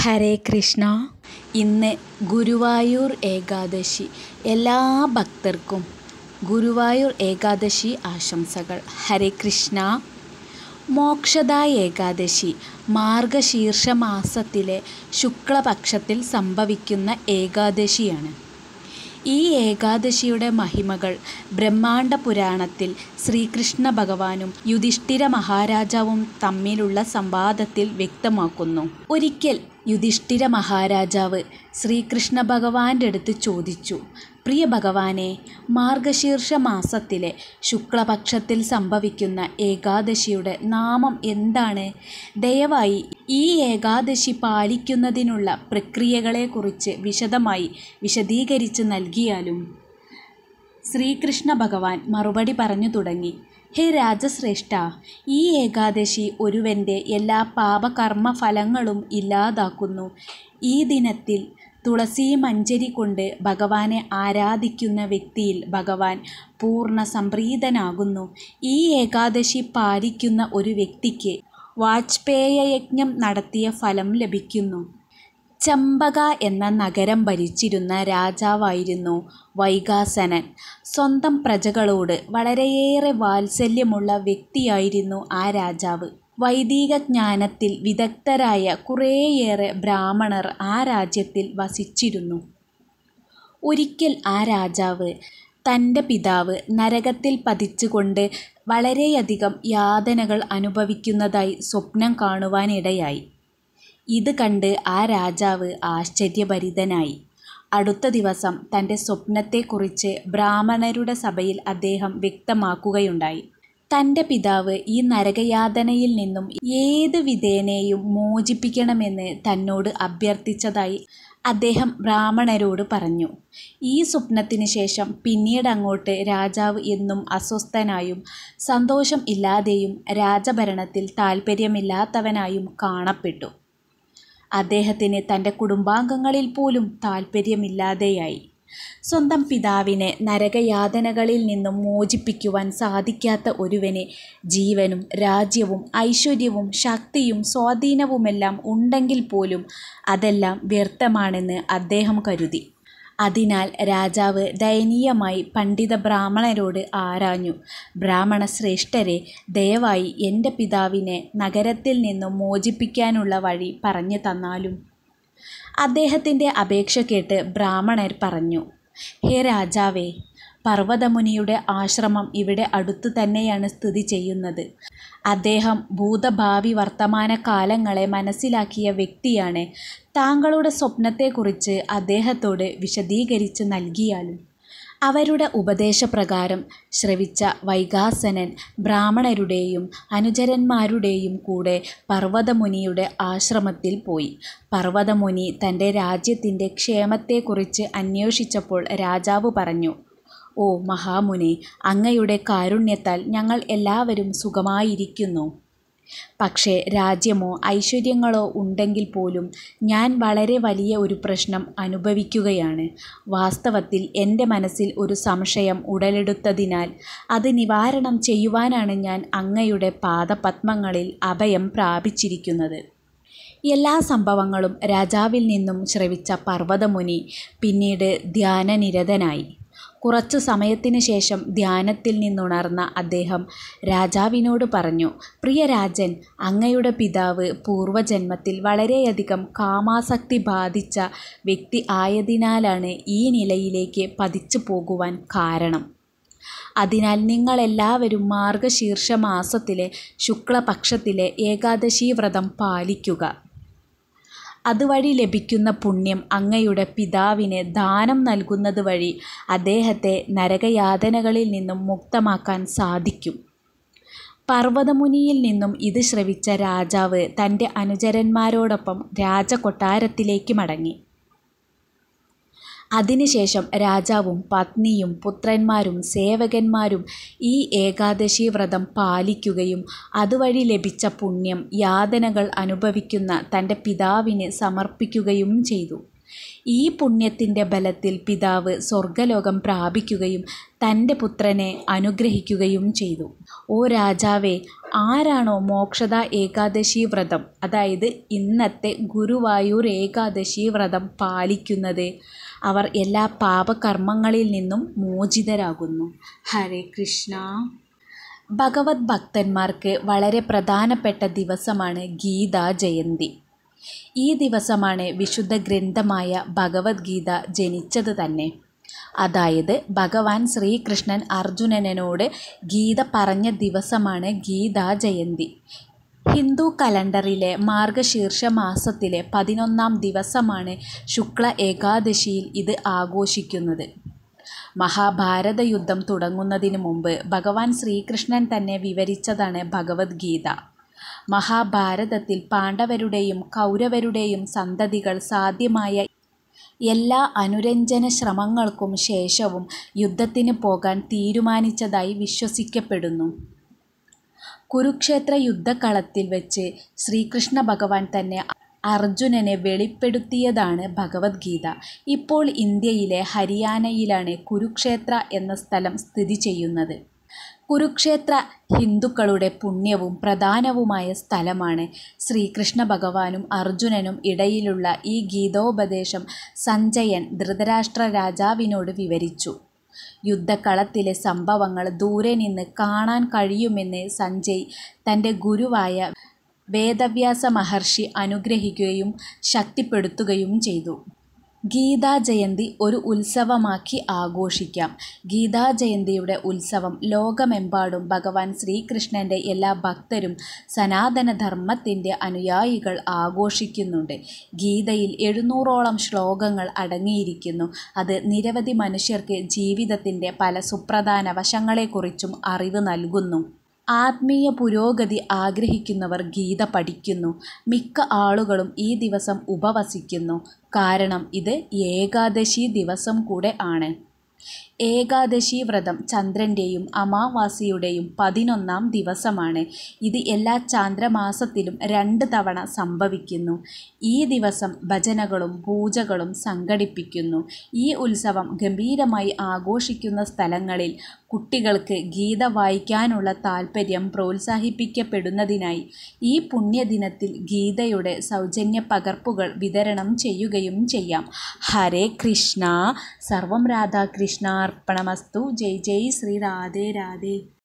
ഹരേ കൃഷ്ണ. ഇന്ന് ഗുരുവായൂർ ഏകാദശി. എല്ലാ ഭക്തർക്കും ഗുരുവായൂർ ഏകാദശി ആശംസകൾ. ഹരേ കൃഷ്ണ. മോക്ഷദാ ഏകാദശി മാർഗശീർഷ മാസത്തിലെ ശുക്ലപക്ഷത്തിൽ സംഭവിക്കുന്ന ഏകാദശിയാണ്. ഈ ഏകാദശിയുടെ മഹിമകൾ ബ്രഹ്മാണ്ഡ പുരാണത്തിൽ ശ്രീകൃഷ്ണ ഭഗവാനും യുധിഷ്ഠിര മഹാരാജാവും തമ്മിലുള്ള സംവാദത്തിൽ വ്യക്തമാക്കുന്നു. ഒരിക്കൽ യുധിഷ്ഠിര മഹാരാജാവ് ശ്രീകൃഷ്ണ ഭഗവാന്റെ അടുത്ത് ചോദിച്ചു, പ്രിയ ഭഗവാനെ, മാർഗശീർഷ മാസത്തിലെ ശുക്ലപക്ഷത്തിൽ സംഭവിക്കുന്ന ഏകാദശിയുടെ നാമം എന്താണ്? ദയവായി ഈ ഏകാദശി പാലിക്കുന്നതിനുള്ള പ്രക്രിയകളെക്കുറിച്ച് വിശദമായി വിശദീകരിച്ച് നൽകിയാലും. ശ്രീകൃഷ്ണ ഭഗവാൻ മറുപടി പറഞ്ഞു തുടങ്ങി. ഹേ രാജശ്രേഷ്ഠ, ഈ ഏകാദശി ഒരുവൻ്റെ എല്ലാ പാപകർമ്മ ഫലങ്ങളും ഇല്ലാതാക്കുന്നു. ഈ ദിനത്തിൽ തുളസി മഞ്ജരി കൊണ്ട് ഭഗവാനെ ആരാധിക്കുന്ന വ്യക്തിയിൽ ഭഗവാൻ പൂർണ്ണ സംപ്രീതനാകുന്നു. ഈ ഏകാദശി പാലിക്കുന്ന ഒരു വ്യക്തിക്ക് വാജ്പേയ യജ്ഞം നടത്തിയ ഫലം ലഭിക്കുന്നു. ചമ്പക എന്ന നഗരം ഭരിച്ചിരുന്ന രാജാവായിരുന്നു വൈകാസനൻ. സ്വന്തം പ്രജകളോട് വളരെയേറെ വാത്സല്യമുള്ള വ്യക്തിയായിരുന്നു ആ രാജാവ്. വൈദിക ജ്ഞാനത്തിൽ വിദഗ്ധരായ കുറേയേറെ ബ്രാഹ്മണർ ആ രാജ്യത്തിൽ വസിച്ചിരുന്നു. ഒരിക്കൽ ആ രാജാവ് തൻ്റെ പിതാവ് നരകത്തിൽ പതിച്ചുകൊണ്ട് വളരെയധികം യാതനകൾ അനുഭവിക്കുന്നതായി സ്വപ്നം കാണുവാനിടയായി. ഇത് കണ്ട് ആ രാജാവ് ആശ്ചര്യഭരിതനായി. അടുത്ത ദിവസം തൻ്റെ സ്വപ്നത്തെക്കുറിച്ച് ബ്രാഹ്മണരുടെ സഭയിൽ അദ്ദേഹം വ്യക്തമാക്കുകയുണ്ടായി. തൻ്റെ പിതാവ് ഈ നരകയാതനയിൽ നിന്നും ഏത് വിധേനയും മോചിപ്പിക്കണമെന്ന് തന്നോട് അഭ്യർത്ഥിച്ചതായി അദ്ദേഹം ബ്രാഹ്മണരോട് പറഞ്ഞു. ഈ സ്വപ്നത്തിന് ശേഷം പിന്നീടങ്ങോട്ട് രാജാവ് എന്നും അസ്വസ്ഥനായും സന്തോഷം ഇല്ലാതെയും രാജഭരണത്തിൽ താൽപ്പര്യമില്ലാത്തവനായും കാണപ്പെട്ടു. അദ്ദേഹത്തിന് തൻ്റെ കുടുംബാംഗങ്ങളിൽ പോലും താൽപ്പര്യമില്ലാതെയായി. സ്വന്തം പിതാവിനെ നരകയാതനകളിൽ നിന്നും മോചിപ്പിക്കുവാൻ സാധിക്കാത്ത ഒരുവന് ജീവനും രാജ്യവും ഐശ്വര്യവും ശക്തിയും സ്വാധീനവുമെല്ലാം ഉണ്ടെങ്കിൽ പോലും അതെല്ലാം വ്യർത്ഥമാണെന്ന് അദ്ദേഹം കരുതി. അതിനാൽ രാജാവ് ദയനീയമായി പണ്ഡിത ബ്രാഹ്മണരോട് ആരാഞ്ഞു, ബ്രാഹ്മണ ശ്രേഷ്ഠരെ, ദയവായി എൻ്റെ പിതാവിനെ നഗരത്തിൽ നിന്നും മോചിപ്പിക്കാനുള്ള വഴി പറഞ്ഞു തന്നാലും. അദ്ദേഹത്തിൻ്റെ അപേക്ഷ കേട്ട് ബ്രാഹ്മണർ പറഞ്ഞു, ഹേ രാജാവേ, പർവ്വതമുനിയുടെ ആശ്രമം ഇവിടെ അടുത്തു തന്നെയാണ് സ്ഥിതി ചെയ്യുന്നത്. അദ്ദേഹം ഭൂതഭാവി വർത്തമാന കാലങ്ങളെ മനസ്സിലാക്കിയ വ്യക്തിയാണ്. താങ്കളുടെ സ്വപ്നത്തെക്കുറിച്ച് അദ്ദേഹത്തോട് വിശദീകരിച്ച് നൽകിയാലും. അവരുടെ ഉപദേശപ്രകാരം ശ്രവിച്ച വൈകാസനൻ ബ്രാഹ്മണരുടെയും അനുചരന്മാരുടെയും കൂടെ പർവ്വതമുനിയുടെ ആശ്രമത്തിൽ പോയി. പർവ്വതമുനി തൻ്റെ രാജ്യത്തിൻ്റെ ക്ഷേമത്തെക്കുറിച്ച് അന്വേഷിച്ചപ്പോൾ രാജാവ് പറഞ്ഞു, ഓ മഹാമുനി, അങ്ങയുടെ കാരുണ്യത്താൽ ഞങ്ങൾ എല്ലാവരും സുഖമായിരിക്കുന്നു. പക്ഷേ രാജ്യമോ ഐശ്വര്യങ്ങളോ ഉണ്ടെങ്കിൽ പോലും ഞാൻ വളരെ വലിയ ഒരു പ്രശ്നം അനുഭവിക്കുകയാണ്. വാസ്തവത്തിൽ എൻ്റെ മനസ്സിൽ ഒരു സംശയം ഉടലെടുത്തതിനാൽ അത് നിവാരണം ചെയ്യുവാനാണ് ഞാൻ അങ്ങയുടെ പാദപത്മങ്ങളിൽ അഭയം പ്രാപിച്ചിരിക്കുന്നത്. എല്ലാ സംഭവങ്ങളും രാജാവിൽ നിന്നും ശ്രവിച്ച പർവ്വതമുനി പിന്നീട് ധ്യാനനിരതനായി. കുറച്ചു സമയത്തിന് ശേഷം ധ്യാനത്തിൽ നിന്നുണർന്ന അദ്ദേഹം രാജാവിനോട് പറഞ്ഞു, പ്രിയ രാജൻ, അങ്ങയുടെ പിതാവ് പൂർവജന്മത്തിൽ വളരെയധികം കാമാസക്തി ബാധിച്ച വ്യക്തി ആയതിനാലാണ് ഈ നിലയിലേക്ക് പതിച്ചു പോകുവാൻ കാരണം. അതിനാൽ നിങ്ങളെല്ലാവരും മാർഗശീർഷ മാസത്തിലെ ശുക്ലപക്ഷത്തിലെ ഏകാദശി വ്രതം പാലിക്കുക. അതുവഴി ലഭിക്കുന്ന പുണ്യം അങ്ങയുടെ പിതാവിന് ദാനം നൽകുന്നത് വഴി അദ്ദേഹത്തെ നരകയാതനകളിൽ നിന്നും മുക്തമാക്കാൻ സാധിക്കും. പർവ്വതമുനിയിൽ നിന്നും ഇത് ശ്രവിച്ച രാജാവ് തൻ്റെ അനുചരന്മാരോടൊപ്പം രാജകൊട്ടാരത്തിലേക്ക് മടങ്ങി. അതിനുശേഷം രാജാവും പത്നിയും പുത്രന്മാരും സേവകന്മാരും ഈ ഏകാദശി വ്രതം പാലിക്കുകയും അതുവഴി ലഭിച്ച പുണ്യം യാതനകൾ അനുഭവിക്കുന്ന തൻ്റെ പിതാവിന് സമർപ്പിക്കുകയും ചെയ്തു. ഈ പുണ്യത്തിൻ്റെ ബലത്തിൽ പിതാവ് സ്വർഗലോകം പ്രാപിക്കുകയും തൻ്റെ പുത്രനെ അനുഗ്രഹിക്കുകയും ചെയ്തു. ഓ രാജാവേ, ആരാണോ മോക്ഷദ ഏകാദശി വ്രതം, അതായത് ഇന്നത്തെ ഗുരുവായൂർ ഏകാദശി വ്രതം പാലിക്കുന്നത്, അവർ എല്ലാ പാപകർമ്മങ്ങളിൽ നിന്നും മോചിതരാകുന്നു. ഹരേ കൃഷ്ണ. ഭഗവത് ഭക്തന്മാർക്ക് വളരെ പ്രധാനപ്പെട്ട ദിവസമാണ് ഗീതാ ജയന്തി. ഈ ദിവസമാണ് വിശുദ്ധ ഗ്രന്ഥമായ ഭഗവത്ഗീത ജനിച്ചത് തന്നെ. അതായത് ഭഗവാൻ ശ്രീകൃഷ്ണൻ അർജുനനോട് ഗീത പറഞ്ഞ ദിവസമാണ് ഗീതാ ജയന്തി. ഹിന്ദു കലണ്ടറിലെ മാർഗശീർഷ മാസത്തിലെ 11-ാം ദിവസമാണ് ശുക്ല ഏകാദശിയിൽ ഇത് ആഘോഷിക്കുന്നത്. മഹാഭാരത യുദ്ധം തുടങ്ങുന്നതിന് മുമ്പ് ഭഗവാൻ ശ്രീകൃഷ്ണൻ തന്നെ വിവരിച്ചതാണ് ഭഗവത്ഗീത. മഹാഭാരതത്തിൽ പാണ്ഡവരുടെയും കൗരവരുടെയും സന്തതികൾ സാധ്യമായ എല്ലാ അനുരഞ്ജന ശ്രമങ്ങൾക്കും ശേഷവും യുദ്ധത്തിന് പോകാൻ തീരുമാനിച്ചതായി വിശ്വസിക്കപ്പെടുന്നു. കുരുക്ഷേത്ര യുദ്ധക്കളത്തിൽ വെച്ച് ശ്രീകൃഷ്ണ ഭഗവാൻ തന്നെ അർജുനനെ വെളിപ്പെടുത്തിയതാണ് ഭഗവത്ഗീത. ഇപ്പോൾ ഇന്ത്യയിലെ ഹരിയാനയിലാണ് കുരുക്ഷേത്ര എന്ന സ്ഥലം സ്ഥിതി ചെയ്യുന്നത്. കുരുക്ഷേത്ര ഹിന്ദുക്കളുടെ പുണ്യവും പ്രധാനവുമായ സ്ഥലമാണ്. ശ്രീകൃഷ്ണ ഭഗവാനും അർജുനനും ഇടയിലുള്ള ഈ ഗീതോപദേശം സഞ്ജയൻ ധൃതരാഷ്ട്ര രാജാവിനോട് വിവരിച്ചു. യുദ്ധക്കളത്തിലെ സംഭവങ്ങൾ ദൂരെ നിന്ന് കാണാൻ കഴിയുമെന്ന് സഞ്ജയ് തൻ്റെ ഗുരുവായ വേദവ്യാസ മഹർഷി അനുഗ്രഹിക്കുകയും ശക്തിപ്പെടുത്തുകയും ചെയ്തു. ഗീതാ ജയന്തി ഒരു ഉത്സവമാക്കി ആഘോഷിക്കാം. ഗീതാ ജയന്തിയുടെ ഉത്സവം ലോകമെമ്പാടും ഭഗവാൻ ശ്രീകൃഷ്ണൻ്റെ എല്ലാ ഭക്തരും സനാതനധർമ്മത്തിൻ്റെ അനുയായികൾ ആഘോഷിക്കുന്നുണ്ട്. ഗീതയിൽ 700ഓളം ശ്ലോകങ്ങൾ അടങ്ങിയിരിക്കുന്നു. അത് നിരവധി മനുഷ്യർക്ക് ജീവിതത്തിൻ്റെ പല സുപ്രധാന വശങ്ങളെക്കുറിച്ചും അറിവ് നൽകുന്നു. ആത്മീയ പുരോഗതി ആഗ്രഹിക്കുന്നവർ ഗീത പഠിക്കുന്നു. മിക്ക ആളുകളും ഈ ദിവസം ഉപവസിക്കുന്നു. കാരണം ഇത് ഏകാദശി ദിവസം കൂടെ ആണ്. ഏകാദശി വ്രതം ചന്ദ്രൻ്റെയും അമാവാസിയുടെയും 11-ാം ദിവസമാണ്. ഇത് എല്ലാ ചാന്ദ്രമാസത്തിലും 2 തവണ സംഭവിക്കുന്നു. ഈ ദിവസം ഭജനകളും പൂജകളും സംഘടിപ്പിക്കുന്നു. ഈ ഉത്സവം ഗംഭീരമായി ആഘോഷിക്കുന്ന സ്ഥലങ്ങളിൽ കുട്ടികൾക്ക് ഗീത വായിക്കാനുള്ള താൽപ്പര്യം പ്രോത്സാഹിപ്പിക്കപ്പെടുന്നതിനായി ഈ പുണ്യദിനത്തിൽ ഗീതയുടെ സൗജന്യ പകർപ്പുകൾ വിതരണം ചെയ്യുകയും ചെയ്യാം. ഹരേ കൃഷ്ണ. സർവം രാധാകൃഷ്ണാർപ്പണമസ്തു. ജയ് ജയ് ശ്രീ. രാധേ രാധേ.